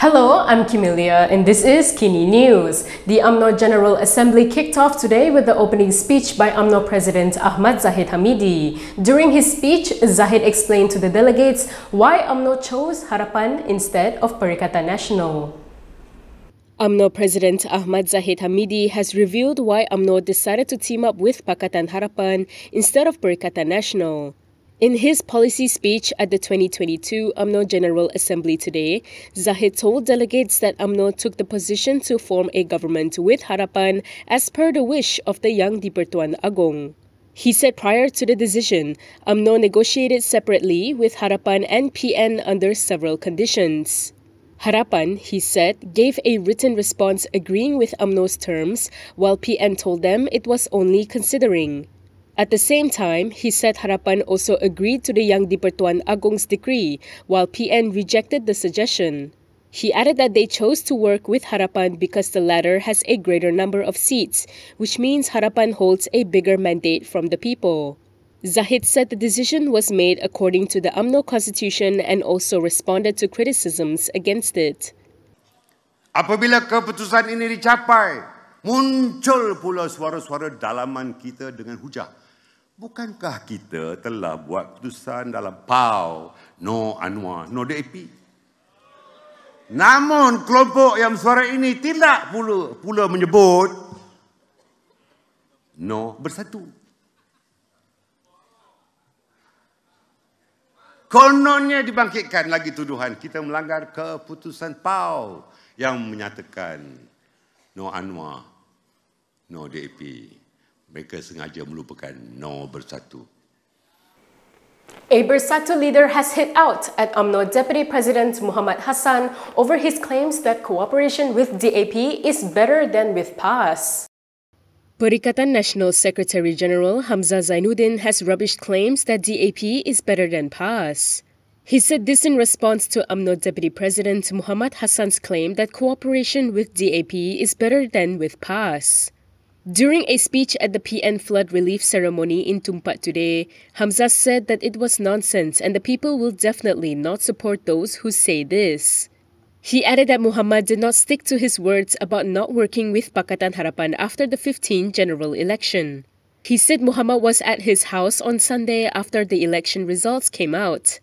Hello, I'm Kimelia and this is KiniNews. The Umno General Assembly kicked off today with the opening speech by Umno President Ahmad Zahid Hamidi. During his speech, Zahid explained to the delegates why Umno chose Harapan instead of Perikatan Nasional. Umno President Ahmad Zahid Hamidi has revealed why Umno decided to team up with Pakatan Harapan instead of Perikatan Nasional. In his policy speech at the 2022 Umno General Assembly today, Zahid told delegates that Umno took the position to form a government with Harapan as per the wish of the young di-Pertuan Agong. He said prior to the decision, Umno negotiated separately with Harapan and PN under several conditions. Harapan, he said, gave a written response agreeing with Umno's terms, while PN told them it was only considering. At the same time, he said Harapan also agreed to the young di-Pertuan Agong's decree, while PN rejected the suggestion. He added that they chose to work with Harapan because the latter has a greater number of seats, which means Harapan holds a bigger mandate from the people. Zahid said the decision was made according to the Umno Constitution and also responded to criticisms against it. Apabila keputusan ini dicapai, muncul pula suara-suara dalaman kita dengan hujah. Bukankah kita telah buat keputusan dalam PAU, no Anwar, no DAP? Namun kelompok yang suara ini tidak pula menyebut no Bersatu. Kononnya dibangkitkan lagi tuduhan kita melanggar keputusan PAU yang menyatakan no Anwar, no DAP. Mereka sengaja melupakan no Bersatu. A Bersatu leader has hit out at Umno Deputy President Mohamad Hasan over his claims that cooperation with DAP is better than with PAS. Perikatan Nasional Secretary General Hamzah Zainudin has rubbished claims that DAP is better than PAS. He said this in response to Umno Deputy President Mohamad Hasan's claim that cooperation with DAP is better than with PAS. During a speech at the PN flood relief ceremony in Tok Mat today, Hamzah said that it was nonsense and the people will definitely not support those who say this. He added that Mohamad did not stick to his words about not working with Pakatan Harapan after the 15th general election. He said Mohamad was at his house on Sunday after the election results came out.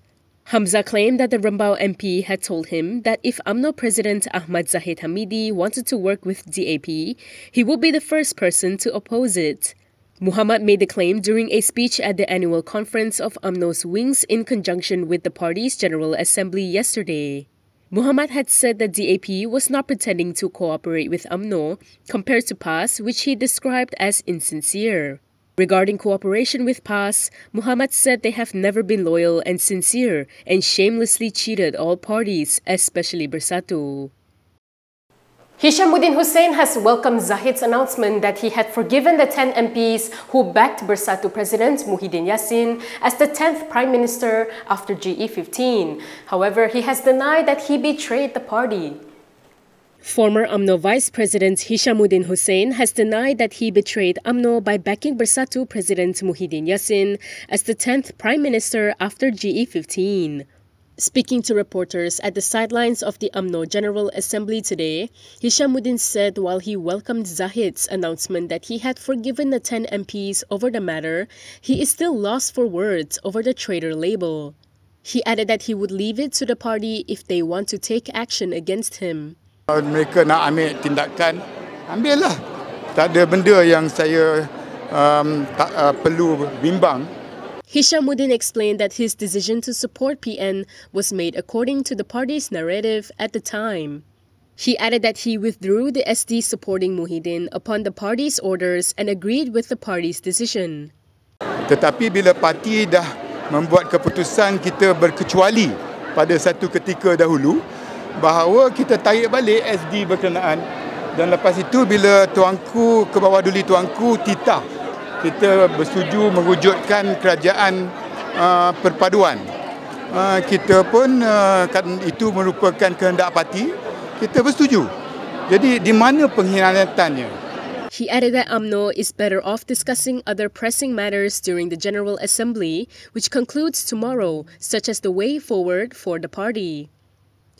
Hamzah claimed that the Rembau MP had told him that if Umno President Ahmad Zahid Hamidi wanted to work with DAP, he would be the first person to oppose it. Mohamad made the claim during a speech at the annual conference of Umno's wings in conjunction with the party's General Assembly yesterday. Mohamad had said that DAP was not pretending to cooperate with Umno compared to PAS, which he described as insincere. Regarding cooperation with PAS, Mohamad said they have never been loyal and sincere and shamelessly cheated all parties, especially Bersatu. Hishamuddin has welcomed Zahid's announcement that he had forgiven the 10 MPs who backed Bersatu President Muhyiddin Yassin as the 10th Prime Minister after GE15. However, he has denied that he betrayed the party. Former Umno Vice President Hishamuddin has denied that he betrayed Umno by backing Bersatu President Muhyiddin Yassin as the 10th Prime Minister after GE15. Speaking to reporters at the sidelines of the Umno General Assembly today, Hishamuddin said while he welcomed Zahid's announcement that he had forgiven the 10 MPs over the matter, he is still lost for words over the traitor label. He added that he would leave it to the party if they want to take action against him. Mereka nak ambil tindakan, ambillah. Tak ada benda yang saya tak perlu bimbang. Hishamuddin explained that his decision to support PN was made according to the party's narrative at the time. He added that he withdrew the SD supporting Muhyiddin upon the party's orders and agreed with the party's decision. Tetapi bila parti dah membuat keputusan kita berkecuali pada satu ketika dahulu, bahawa kita tarik balik SD berkenaan, dan lepas itu bila tuanku ke bawah duli tuanku titah, kita bersetuju mewujudkan kerajaan perpaduan. Kita pun kan itu merupakan kehendak parti, kita bersetuju. Jadi di mana pengkhianatannya? He added that Umno is better off discussing other pressing matters during the General Assembly, which concludes tomorrow, such as the way forward for the party.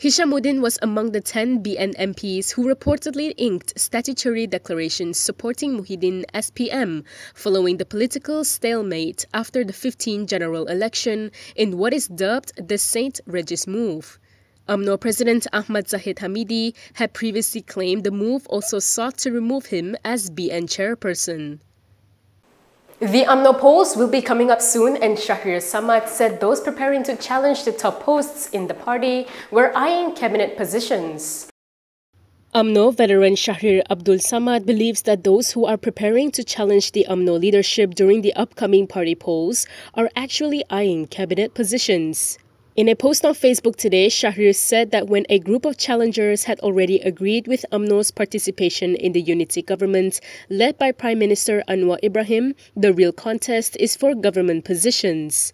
Hishamuddin was among the 10 BN MPs who reportedly inked statutory declarations supporting Muhyiddin as PM following the political stalemate after the 15 general election in what is dubbed the St. Regis move. Umno President Ahmad Zahid Hamidi had previously claimed the move also sought to remove him as BN chairperson. The Umno polls will be coming up soon, and Abdul Samad said those preparing to challenge the top posts in the party were eyeing cabinet positions. Umno veteran Abdul Samad believes that those who are preparing to challenge the Umno leadership during the upcoming party polls are actually eyeing cabinet positions. In a post on Facebook today, Shahrir said that when a group of challengers had already agreed with UMNO's participation in the unity government led by Prime Minister Anwar Ibrahim, the real contest is for government positions.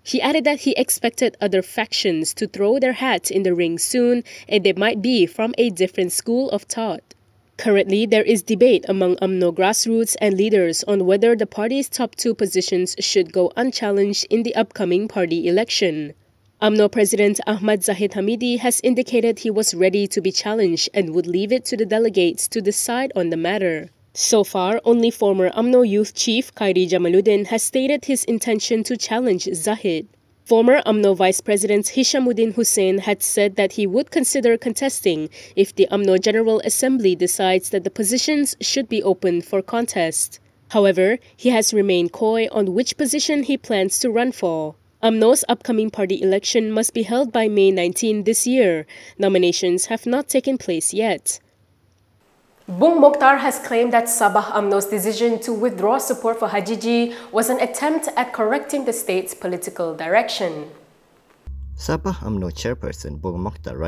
He added that he expected other factions to throw their hats in the ring soon, and they might be from a different school of thought. Currently, there is debate among UMNO grassroots and leaders on whether the party's top two positions should go unchallenged in the upcoming party election. UMNO President Ahmad Zahid Hamidi has indicated he was ready to be challenged and would leave it to the delegates to decide on the matter. So far, only former UMNO Youth Chief Hishamuddin has stated his intention to challenge Zahid. Former UMNO Vice President Hishamuddin had said that he would consider contesting if the UMNO General Assembly decides that the positions should be open for contest. However, he has remained coy on which position he plans to run for. UMNO's upcoming party election must be held by May 19 this year. Nominations have not taken place yet. Bung Mokhtar has claimed that Sabah UMNO's decision to withdraw support for Hajiji was an attempt at correcting the state's political direction. Sabah UMNO chairperson Bung Mokhtar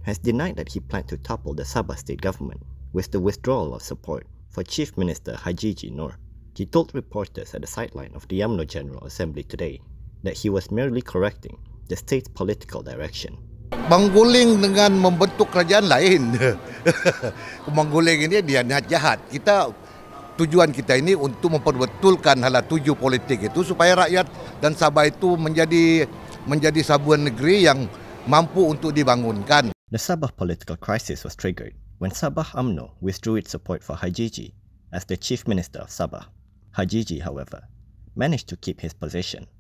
has denied that he planned to topple the Saba State government with the withdrawal of support for Chief Minister Hajiji Noor. He told reporters at the sideline of the UMNO General Assembly today that he was merely correcting the state's political direction. Mengguling dengan membentuk kerajaan lain. Mengguling ini dia niat jahat. Tujuan kita ini untuk memperbetulkan hala tuju politik itu supaya rakyat dan Sabah itu menjadi sebuah negeri yang mampu untuk dibangunkan. The Sabah political crisis was triggered when Sabah UMNO withdrew its support for Hajiji as the Chief Minister of Sabah. Hajiji, however, managed to keep his position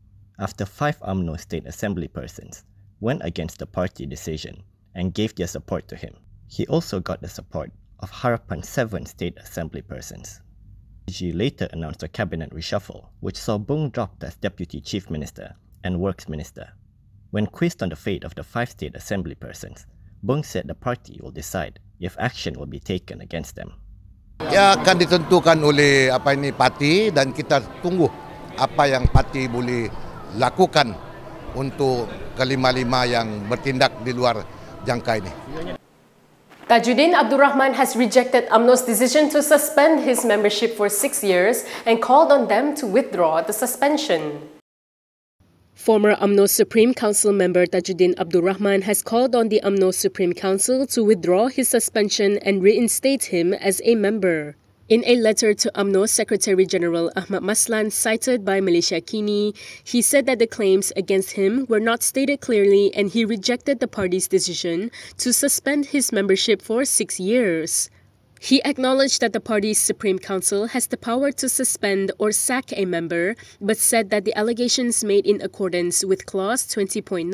after 5 UMNO State Assembly persons went against the party decision and gave their support to him. He also got the support of Harapan's 7 State Assembly persons. He later announced a cabinet reshuffle, which saw Bung dropped as Deputy Chief Minister and Works Minister. When quizzed on the fate of the 5 State Assembly persons, Bung said the party will decide if action will be taken against them. Ya akan ditentukan oleh parti dan kita tunggu apa yang parti boleh lakukan untuk kelima-lima yang bertindak di luar jangka ini. Tajuddin Abdul Rahman has rejected UMNO's decision to suspend his membership for 6 years and called on them to withdraw the suspension. Former UMNO Supreme Council member Tajuddin Abdul Rahman has called on the UMNO Supreme Council to withdraw his suspension and reinstate him as a member. In a letter to UMNO Secretary General Ahmad Maslan cited by Malaysia Kini, he said that the claims against him were not stated clearly and he rejected the party's decision to suspend his membership for 6 years. He acknowledged that the party's Supreme Council has the power to suspend or sack a member, but said that the allegations made in accordance with Clause 20.9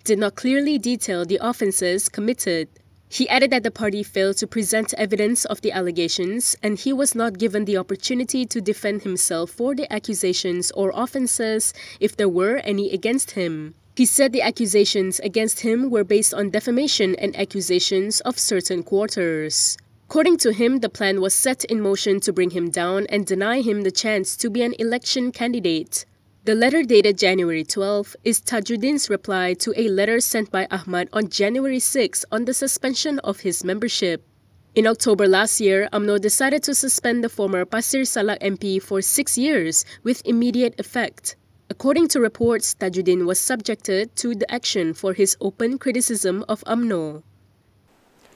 did not clearly detail the offences committed. He added that the party failed to present evidence of the allegations and he was not given the opportunity to defend himself for the accusations or offences if there were any against him. He said the accusations against him were based on defamation and accusations of certain quarters. According to him, the plan was set in motion to bring him down and deny him the chance to be an election candidate. The letter dated January 12 is Tajuddin's reply to a letter sent by Ahmad on January 6 on the suspension of his membership. In October last year, UMNO decided to suspend the former Pasir Salak MP for 6 years with immediate effect. According to reports, Tajuddin was subjected to the action for his open criticism of UMNO.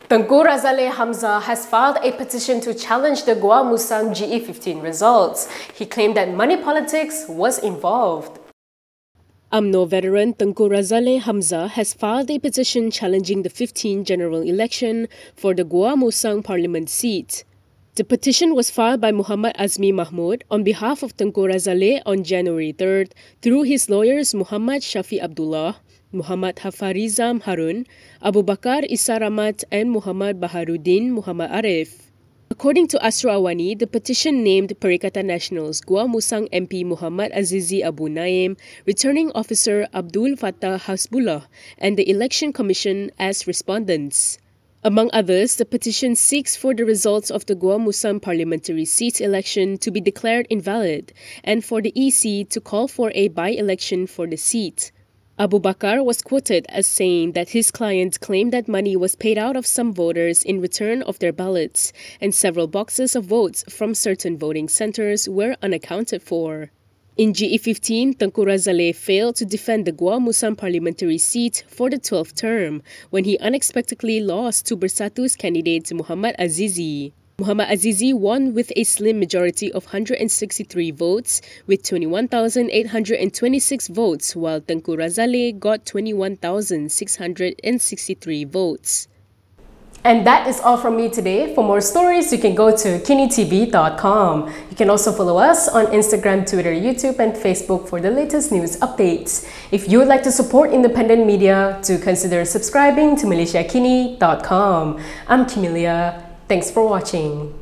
Tengku Razaleigh Hamzah has filed a petition to challenge the Gua Musang GE15 results. He claimed that money politics was involved. UMNO veteran Tengku Razaleigh Hamzah has filed a petition challenging the 15th general election for the Gua Musang parliament seat. The petition was filed by Muhammad Azmi Mahmud on behalf of Tengku Razaleigh on January 3rd through his lawyers Muhammad Shafi Abdullah, Muhammad Hafarizam Harun, Abu Bakar Issa Rahmat and Muhammad Baharuddin Muhammad Arif. According to Asro Awani, the petition named Perikatan Nasional's Gua Musang MP Muhammad Azizi Abu Naim, Returning Officer Abdul Fattah Hasbullah, and the Election Commission as respondents. Among others, the petition seeks for the results of the Gua Musang parliamentary seat election to be declared invalid and for the EC to call for a by-election for the seat. Abu Bakar was quoted as saying that his client claimed that money was paid out of some voters in return of their ballots, and several boxes of votes from certain voting centers were unaccounted for. In GE15, Tengku Razaleigh failed to defend the Gua Musang parliamentary seat for the 12th term when he unexpectedly lost to Bersatu's candidate Muhammad Azizi. Muhammad Azizi won with a slim majority of 163 votes with 21,826 votes, while Tengku Razaleigh got 21,663 votes. And that is all from me today. For more stories, you can go to KiniTV.com. You can also follow us on Instagram, Twitter, YouTube, and Facebook for the latest news updates. If you would like to support independent media, do consider subscribing to MalaysiaKini.com. I'm Kimilia. Thanks for watching.